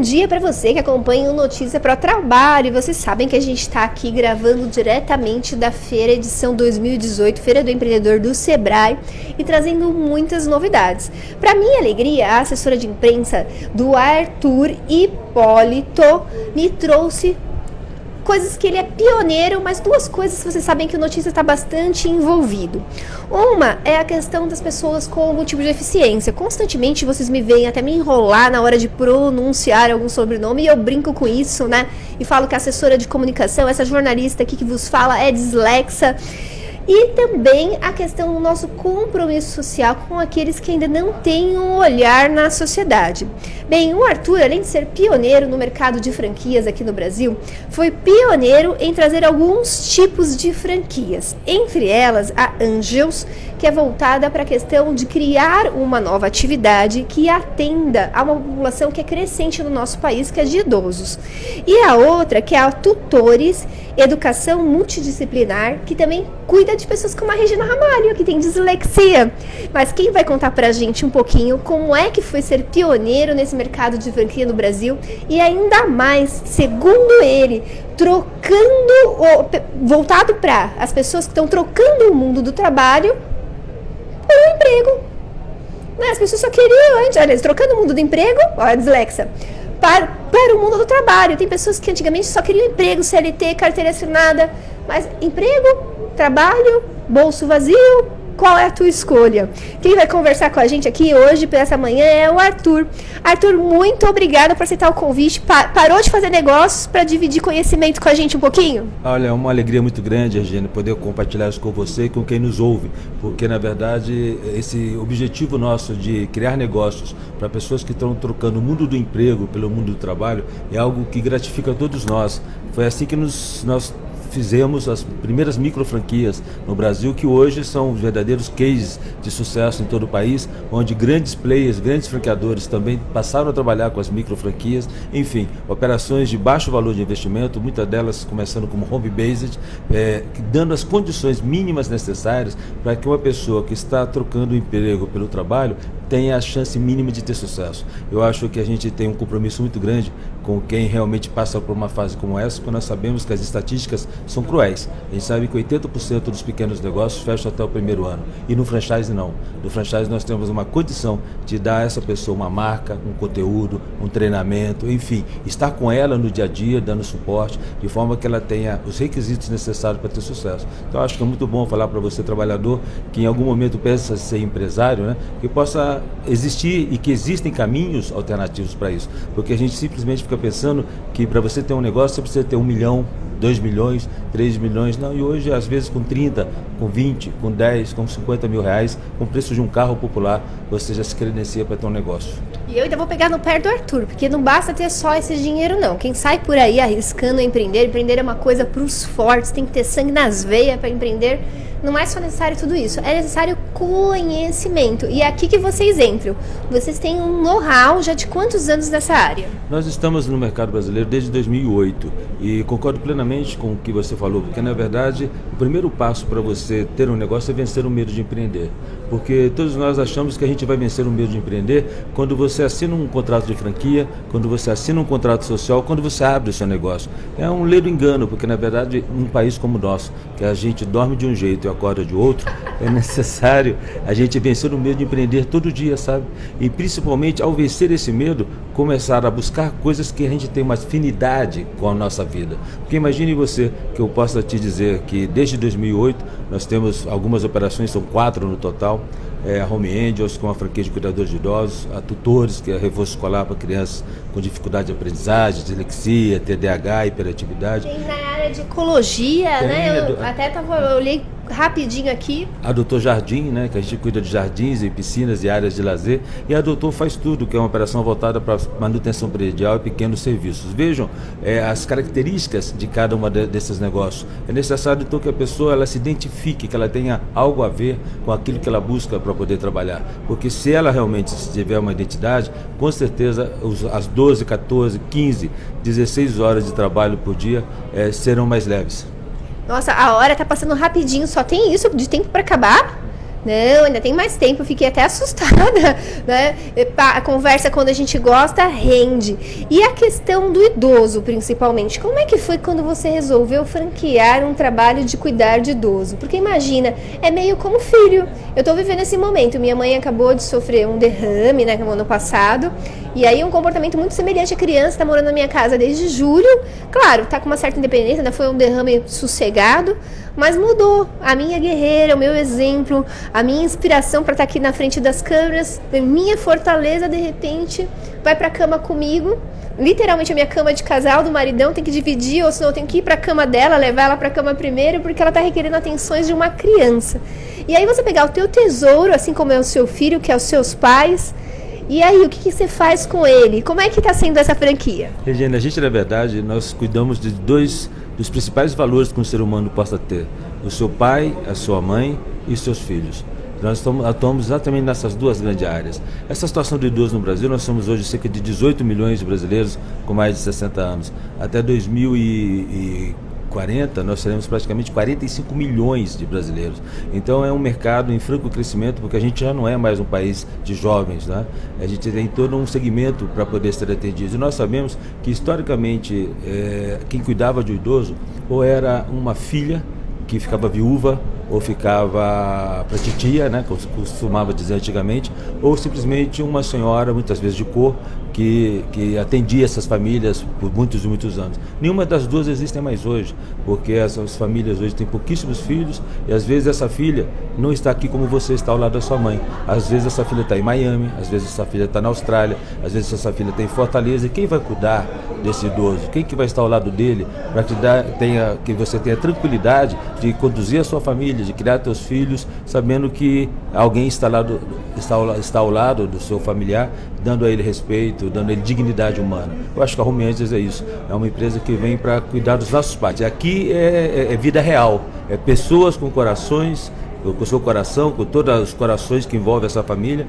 Bom dia para você que acompanha o Notícia Pro Trabalho. Vocês sabem que a gente está aqui gravando diretamente da feira edição 2018, Feira do Empreendedor do Sebrae, e trazendo muitas novidades. Para minha alegria, a assessora de imprensa do Arthur Hipólito me trouxe coisas que ele é pioneiro, mas duas coisas que vocês sabem que o Notícia está bastante envolvido. Uma é a questão das pessoas com algum tipo de deficiência. Constantemente vocês me veem até me enrolar na hora de pronunciar algum sobrenome e eu brinco com isso, né? E falo que a assessora de comunicação, essa jornalista aqui que vos fala, é dislexa. E também a questão do nosso compromisso social com aqueles que ainda não têm um olhar na sociedade. Bem, o Arthur, além de ser pioneiro no mercado de franquias aqui no Brasil, foi pioneiro em trazer alguns tipos de franquias. Entre elas, a Angels, que é voltada para a questão de criar uma nova atividade que atenda a uma população que é crescente no nosso país, que é de idosos. E a outra, que é a Tutores, Educação Multidisciplinar, que também cuida de pessoas como a Regina Ramalho, que tem dislexia. Mas quem vai contar pra gente um pouquinho como é que foi ser pioneiro nesse mercado de franquia no Brasil e ainda mais, segundo ele, voltado para as pessoas que estão trocando o mundo do trabalho por um emprego. As pessoas só queriam antes, olha, trocando o mundo do emprego, olha a dislexia, para o mundo do trabalho. Tem pessoas que antigamente só queriam emprego, CLT, carteira assinada, mas emprego, trabalho, bolso vazio, qual é a tua escolha? Quem vai conversar com a gente aqui hoje, para essa manhã, é o Arthur. Arthur, muito obrigada por aceitar o convite. Parou de fazer negócios para dividir conhecimento com a gente um pouquinho? Olha, é uma alegria muito grande, Regina, poder compartilhar isso com você e com quem nos ouve, porque, na verdade, esse objetivo nosso de criar negócios para pessoas que estão trocando o mundo do emprego pelo mundo do trabalho é algo que gratifica todos nós. Foi assim que nós fizemos as primeiras micro franquias no Brasil, que hoje são verdadeiros cases de sucesso em todo o país, onde grandes players, grandes franqueadores também passaram a trabalhar com as micro franquias. Enfim, operações de baixo valor de investimento, muitas delas começando como home-based, dando as condições mínimas necessárias para que uma pessoa que está trocando o emprego pelo trabalho tenha a chance mínima de ter sucesso. Eu acho que a gente tem um compromisso muito grande com quem realmente passa por uma fase como essa, porque nós sabemos que as estatísticas são cruéis. A gente sabe que 80% dos pequenos negócios fecham até o primeiro ano. E no franchise não. No franchise nós temos uma condição de dar a essa pessoa uma marca, um conteúdo, um treinamento, enfim, estar com ela no dia a dia, dando suporte, de forma que ela tenha os requisitos necessários para ter sucesso. Então acho que é muito bom falar para você, trabalhador, que em algum momento pensa ser empresário, né, que possa existir e que existem caminhos alternativos para isso. Porque a gente simplesmente fica pensando que para você ter um negócio você precisa ter 1 milhão, 2 milhões, 3 milhões, não, e hoje às vezes com 30, com 20, com 10, com 50 mil reais, com o preço de um carro popular, você já se credencia para ter um negócio. E eu ainda vou pegar no pé do Arthur, porque não basta ter só esse dinheiro não. Quem sai por aí arriscando empreender é uma coisa para os fortes, tem que ter sangue nas veias para empreender. Não é só necessário tudo isso, é necessário conhecimento. E é aqui que vocês entram. Vocês têm um know-how já de quantos anos nessa área? Nós estamos no mercado brasileiro desde 2008 e concordo plenamente com o que você falou, porque na verdade o primeiro passo para você ter um negócio é vencer o medo de empreender. Porque todos nós achamos que a gente vai vencer o medo de empreender quando você assina um contrato de franquia, quando você assina um contrato social, quando você abre o seu negócio. É um ledo engano, porque na verdade num país como o nosso, que a gente dorme de um jeito e acorda de outro, é necessário a gente vencer o medo de empreender todo dia, sabe? E principalmente ao vencer esse medo, começar a buscar coisas que a gente tem uma afinidade com a nossa vida. Porque imagine você que eu possa te dizer que desde 2008 nós temos algumas operações, são 4 no total, a Home Angels, com a franquia de cuidadores de idosos, a Tutores, que é reforço escolar para crianças com dificuldade de aprendizagem, dislexia, TDAH, hiperatividade. Tem na área de ecologia, né? Eu olhei rapidinho aqui. A Doutor Jardim, né, que a gente cuida de jardins e piscinas e áreas de lazer, e a Doutor Faz Tudo, que é uma operação voltada para manutenção predial e pequenos serviços. Vejam as características de cada uma desses negócios. É necessário então que a pessoa ela se identifique, que ela tenha algo a ver com aquilo que ela busca para poder trabalhar, porque se ela realmente tiver uma identidade, com certeza as 12, 14, 15, 16 horas de trabalho por dia serão mais leves. Nossa, a hora tá passando rapidinho, só tem isso de tempo para acabar? Não, ainda tem mais tempo, eu fiquei até assustada, né? A conversa quando a gente gosta rende. E a questão do idoso, principalmente, como é que foi quando você resolveu franquear um trabalho de cuidar de idoso? Porque imagina, é meio como filho. Eu tô vivendo esse momento, minha mãe acabou de sofrer um derrame, né, no ano passado, e aí um comportamento muito semelhante à criança, tá morando na minha casa desde julho, claro, tá com uma certa independência, ainda foi um derrame sossegado, mas mudou. A minha guerreira, o meu exemplo, a minha inspiração para estar aqui na frente das câmeras, minha fortaleza, de repente, vai para a cama comigo. Literalmente a minha cama de casal do maridão tem que dividir, ou senão eu tenho que ir para a cama dela, levar ela para a cama primeiro, porque ela está requerendo atenções de uma criança. E aí você pegar o teu tesouro, assim como é o seu filho, que é os seus pais, e aí, o que você faz com ele? Como é que está sendo essa franquia? Regina, a gente, na verdade, nós cuidamos de dois dos principais valores que um ser humano possa ter. O seu pai, a sua mãe e os seus filhos. Nós atuamos exatamente nessas duas grandes áreas. Essa situação do idoso no Brasil, nós somos hoje cerca de 18 milhões de brasileiros com mais de 60 anos. Até 2040, nós seremos praticamente 45 milhões de brasileiros. Então é um mercado em franco crescimento, porque a gente já não é mais um país de jovens, né? A gente tem todo um segmento para poder ser atendido. E nós sabemos que, historicamente, quem cuidava de um idoso ou era uma filha que ficava viúva, ou ficava para titia, né, como costumava dizer antigamente, ou simplesmente uma senhora, muitas vezes de cor, que atendia essas famílias por muitos e muitos anos. Nenhuma das duas existem mais hoje, porque essas famílias hoje têm pouquíssimos filhos, e às vezes essa filha não está aqui como você está ao lado da sua mãe. Às vezes essa filha está em Miami, às vezes essa filha está na Austrália, às vezes essa filha está em Fortaleza. E quem vai cuidar desse idoso? Quem que vai estar ao lado dele para que você tenha tranquilidade de conduzir a sua família, de criar seus filhos, sabendo que alguém está ao lado do seu familiar, dando a ele respeito, dando a ele dignidade humana. Eu acho que a Home Angels é isso. É uma empresa que vem para cuidar dos nossos pais. Aqui é vida real, é pessoas com corações, com o seu coração, com todos os corações que envolvem essa família,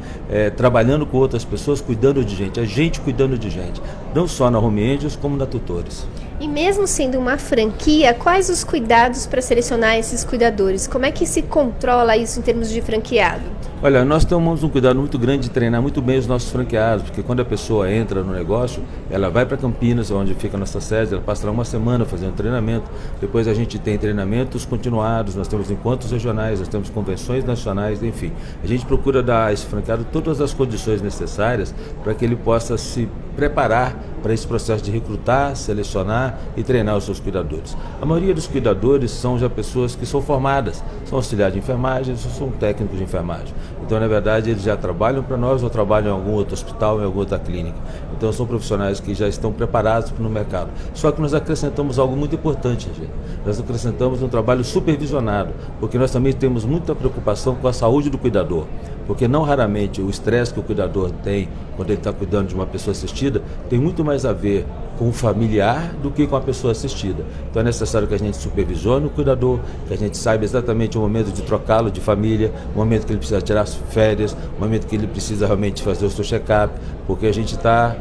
trabalhando com outras pessoas, cuidando de gente, a gente cuidando de gente, não só na Home Angels, como na Tutores. E mesmo sendo uma franquia, quais os cuidados para selecionar esses cuidadores? Como é que se controla isso em termos de franqueado? Olha, nós tomamos um cuidado muito grande de treinar muito bem os nossos franqueados, porque quando a pessoa entra no negócio, ela vai para Campinas, onde fica a nossa sede, ela passa lá uma semana fazendo treinamento, depois a gente tem treinamentos continuados, nós temos encontros regionais, nós temos convenções nacionais, enfim. A gente procura dar a esse franqueado todas as condições necessárias para que ele possa se preparar para esse processo de recrutar, selecionar e treinar os seus cuidadores. A maioria dos cuidadores são já pessoas que são formadas, são auxiliares de enfermagem, são técnicos de enfermagem. Então, na verdade, eles já trabalham para nós ou trabalham em algum outro hospital, em alguma outra clínica. Então, são profissionais que já estão preparados no mercado. Só que nós acrescentamos algo muito importante, gente. Nós acrescentamos um trabalho supervisionado, porque nós também temos muita preocupação com a saúde do cuidador. Porque não raramente o estresse que o cuidador tem quando ele está cuidando de uma pessoa assistida tem muito mais a ver com o familiar do que com a pessoa assistida. Então é necessário que a gente supervisione o cuidador, que a gente saiba exatamente o momento de trocá-lo de família, o momento que ele precisa tirar férias, o momento que ele precisa realmente fazer o seu check-up, porque a gente está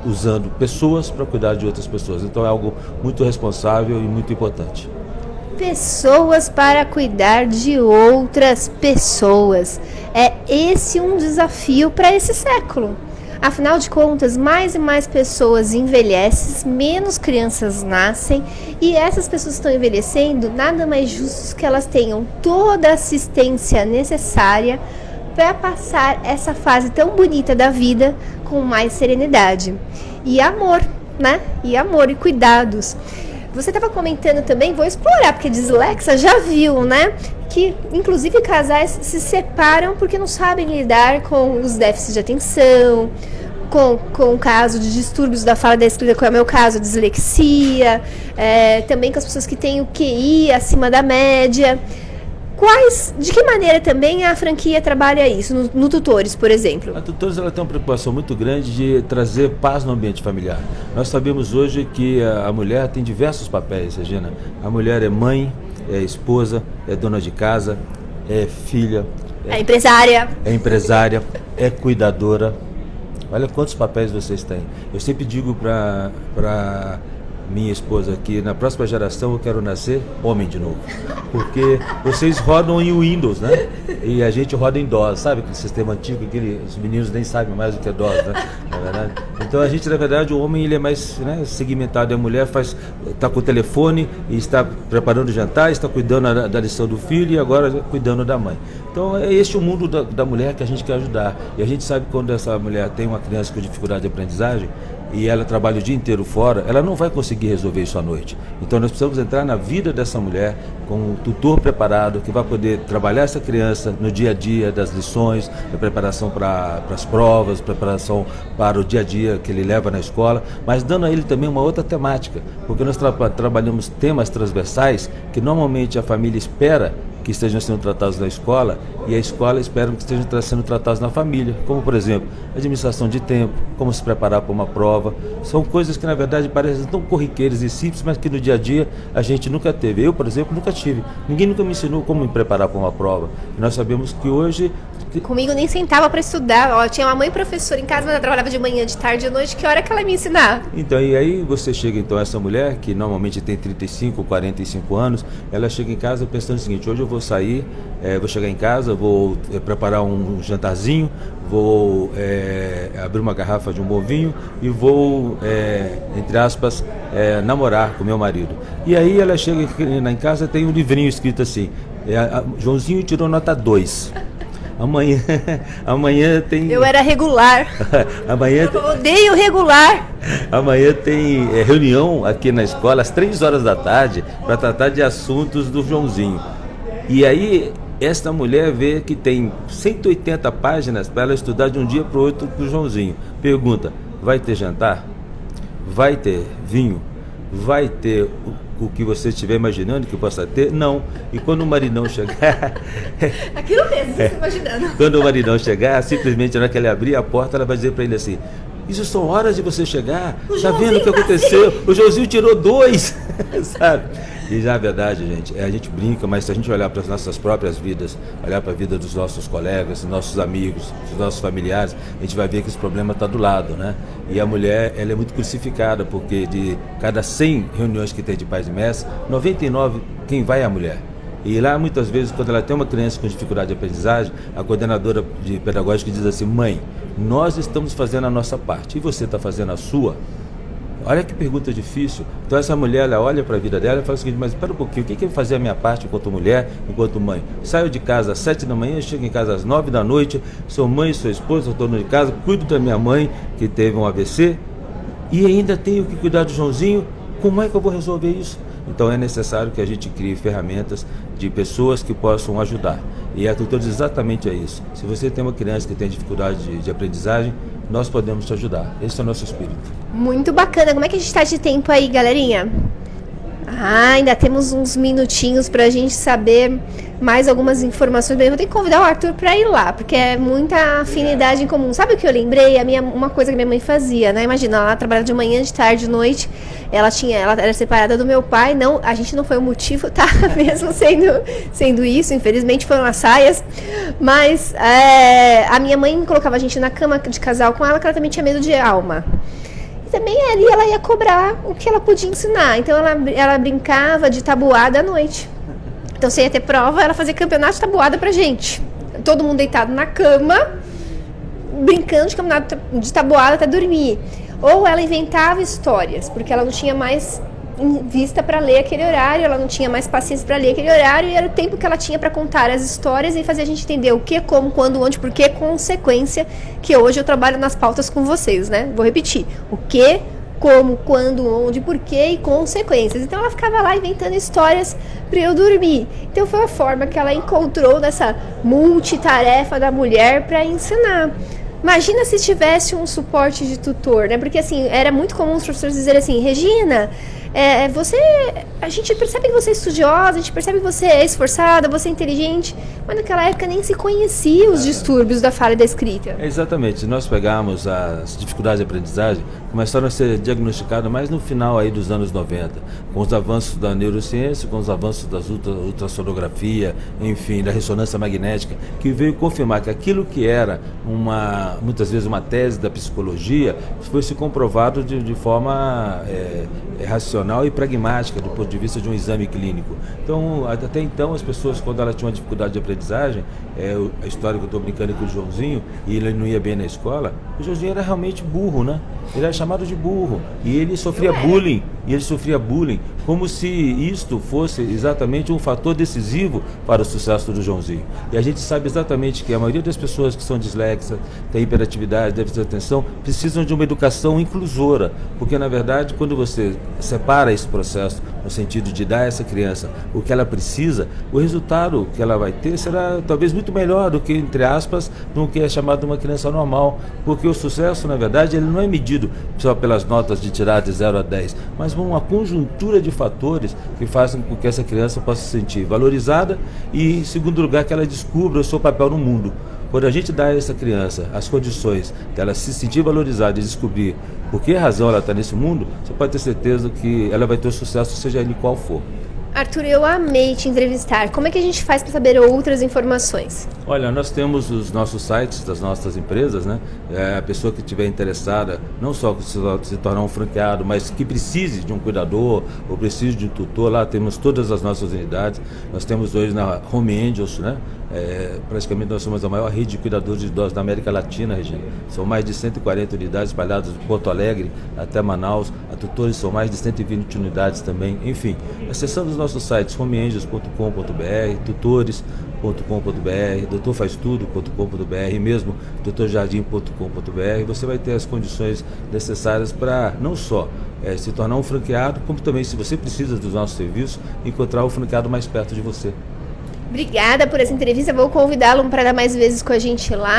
usando pessoas para cuidar de outras pessoas. Então é algo muito responsável e muito importante. Pessoas para cuidar de outras pessoas. É esse um desafio para esse século. Afinal de contas, mais e mais pessoas envelhecem, menos crianças nascem, e essas pessoas que estão envelhecendo, nada mais justo que elas tenham toda a assistência necessária para passar essa fase tão bonita da vida com mais serenidade. E amor, né? E amor e cuidados. Você estava comentando também, vou explorar, porque Dislexa já viu, né? Que, inclusive, casais se separam porque não sabem lidar com os déficits de atenção, com o caso de distúrbios da fala da escrita, como é o meu caso, dislexia, também com as pessoas que têm o QI acima da média. De que maneira também a franquia trabalha isso, no Tutores, por exemplo? A Tutores ela tem uma preocupação muito grande de trazer paz no ambiente familiar. Nós sabemos hoje que a mulher tem diversos papéis, Regina. A mulher é mãe, é esposa, é dona de casa, é filha, é empresária. É empresária, é cuidadora. Olha quantos papéis vocês têm. Eu sempre digo para minha esposa, que na próxima geração eu quero nascer homem de novo. Porque vocês rodam em Windows, né? E a gente roda em DOS, sabe? Aquele sistema antigo, os meninos nem sabem mais o que é DOS, né? Na verdade. Então a gente, na verdade, o homem ele é mais, né, segmentado. E a mulher está com o telefone e está preparando o jantar, está cuidando da lição do filho e agora cuidando da mãe. Então é este o mundo da mulher que a gente quer ajudar. E a gente sabe que quando essa mulher tem uma criança com dificuldade de aprendizagem, e ela trabalha o dia inteiro fora, ela não vai conseguir resolver isso à noite. Então nós precisamos entrar na vida dessa mulher com um tutor preparado que vai poder trabalhar essa criança no dia a dia das lições, da preparação para as provas, preparação para o dia a dia que ele leva na escola, mas dando a ele também uma outra temática, porque nós trabalhamos temas transversais que normalmente a família espera que estejam sendo tratados na escola e a escola espera que estejam sendo tratados na família, como por exemplo, administração de tempo, como se preparar para uma prova. São coisas que na verdade parecem tão corriqueiras e simples, mas que no dia a dia a gente nunca teve. Eu, por exemplo, nunca tive. Ninguém nunca me ensinou como me preparar para uma prova. E nós sabemos que hoje... Comigo nem sentava para estudar. Ó, tinha uma mãe professora em casa, mas ela trabalhava de manhã, de tarde, de noite. Que hora que ela ia me ensinar? Então, e aí você chega, então, essa mulher, que normalmente tem 35, 45 anos, ela chega em casa pensando o seguinte: hoje eu vou sair, vou chegar em casa, vou preparar um jantarzinho, vou abrir uma garrafa de um bom vinho e vou, entre aspas, namorar com meu marido. E aí ela chega em casa, tem um livrinho escrito assim, Joãozinho tirou nota 2. Amanhã tem... Eu era regular. Eu odeio regular. Amanhã tem reunião aqui na escola às 3 horas da tarde para tratar de assuntos do Joãozinho. E aí esta mulher vê que tem 180 páginas para ela estudar de um dia para o outro para o Joãozinho. Pergunta: vai ter jantar? Vai ter vinho? Vai ter o que você estiver imaginando que possa ter? Não. E quando o maridão chegar... Aquilo mesmo, você imaginando. Quando o maridão chegar, simplesmente na hora que ele abrir a porta, ela vai dizer para ele assim: isso são horas de você chegar, tá vendo o que aconteceu? Assim. O Joãozinho tirou 2, sabe? E já a verdade, gente, a gente brinca, mas se a gente olhar para as nossas próprias vidas, olhar para a vida dos nossos colegas, dos nossos amigos, dos nossos familiares, a gente vai ver que esse problema está do lado, né? E a mulher, ela é muito crucificada, porque de cada 100 reuniões que tem de pais e mestres, 99 quem vai é a mulher. E lá, muitas vezes, quando ela tem uma criança com dificuldade de aprendizagem, a coordenadora de pedagógica diz assim: mãe, nós estamos fazendo a nossa parte, e você está fazendo a sua? Olha que pergunta difícil. Então essa mulher, ela olha para a vida dela e fala o seguinte: mas espera um pouquinho, o que eu vou fazer a minha parte enquanto mulher, enquanto mãe? Saio de casa às 7 da manhã, chego em casa às 9 da noite, sou mãe, sou esposa, estou dono de casa, cuido da minha mãe, que teve um AVC, e ainda tenho que cuidar do Joãozinho. Como é que eu vou resolver isso? Então é necessário que a gente crie ferramentas de pessoas que possam ajudar. E a tutora diz exatamente isso. Se você tem uma criança que tem dificuldade de aprendizagem, nós podemos te ajudar. Esse é o nosso espírito. Muito bacana. Como é que a gente está de tempo aí, galerinha? Ainda temos uns minutinhos para a gente saber mais algumas informações. Bem, eu vou ter que convidar o Arthur para ir lá, porque é muita afinidade em comum. Sabe o que eu lembrei? Uma coisa que minha mãe fazia, né? Imagina, ela trabalhava de manhã, de tarde, de noite. Ela era separada do meu pai. Não, a gente não foi o motivo, tá? Mesmo sendo isso, infelizmente foram as saias. Mas a minha mãe colocava a gente na cama de casal com ela, que ela também tinha medo de alma. Também ali ela ia cobrar o que ela podia ensinar. Então ela brincava de tabuada à noite. Então se ia ter prova, ela fazia campeonato de tabuada pra gente. Todo mundo deitado na cama, brincando de campeonato de tabuada até dormir. Ou ela inventava histórias, porque ela não tinha mais vista para ler aquele horário, ela não tinha mais paciência para ler aquele horário, e era o tempo que ela tinha para contar as histórias e fazer a gente entender o que, como, quando, onde, por que, consequência, que hoje eu trabalho nas pautas com vocês, né? Vou repetir: o que, como, quando, onde, por que e consequências. Então ela ficava lá inventando histórias para eu dormir. Então foi a forma que ela encontrou dessa multitarefa da mulher para ensinar. Imagina se tivesse um suporte de tutor, né? Porque assim, era muito comum os professores dizerem assim: Regina, A gente percebe que você é estudiosa, a gente percebe que você é esforçada, você é inteligente, mas naquela época nem se conhecia os distúrbios da fala e da escrita. Exatamente. Se nós pegarmos as dificuldades de aprendizagem, começaram a ser diagnosticadas mais no final aí dos anos 90, com os avanços da neurociência, com os avanços das ultrassonografia, enfim, da ressonância magnética, que veio confirmar que aquilo que era muitas vezes uma tese da psicologia, foi se comprovado de forma racional e pragmática do ponto de vista de um exame clínico. Então, até então, as pessoas, quando elas tinham uma dificuldade de aprendizagem, a história que eu estou brincando com o Joãozinho, e ele não ia bem na escola, o Joãozinho era realmente burro, né? Ele era chamado de burro, e ele sofria bullying, como se isto fosse exatamente um fator decisivo para o sucesso do Joãozinho. E a gente sabe exatamente que a maioria das pessoas que são dislexas, têm hiperatividade, déficit de atenção, precisam de uma educação inclusora, porque na verdade, quando você separa esse processo no sentido de dar a essa criança o que ela precisa, o resultado que ela vai ter será talvez muito melhor do que, entre aspas, do que é chamado de uma criança normal, porque o sucesso, na verdade, ele não é medido só pelas notas de tirar de 0 a 10, mas uma conjuntura de fatores que fazem com que essa criança possa se sentir valorizada e, em segundo lugar, que ela descubra o seu papel no mundo. Quando a gente dá a essa criança as condições dela se sentir valorizada e descobrir por que razão ela está nesse mundo, você pode ter certeza que ela vai ter sucesso, seja ele qual for. Arthur, eu amei te entrevistar. Como é que a gente faz para saber outras informações? Olha, nós temos os nossos sites das nossas empresas, né? A pessoa que estiver interessada, não só se tornar um franqueado, mas que precise de um cuidador ou precise de um tutor, lá temos todas as nossas unidades. Nós temos hoje na Home Angels, né? Praticamente nós somos a maior rede de cuidadores de idosos da América Latina, Regina. São mais de 140 unidades espalhadas de Porto Alegre até Manaus. A tutores são mais de 120 unidades também. Enfim, acessando os nossos sites homeangels.com.br, tutores.com.br, doutorfaztudo.com.br, mesmo doutorjardim.com.br, você vai ter as condições necessárias para não só se tornar um franqueado, como também, se você precisa dos nossos serviços, encontrar o franqueado mais perto de você. Obrigada por essa entrevista, vou convidá-lo para dar mais vezes com a gente lá.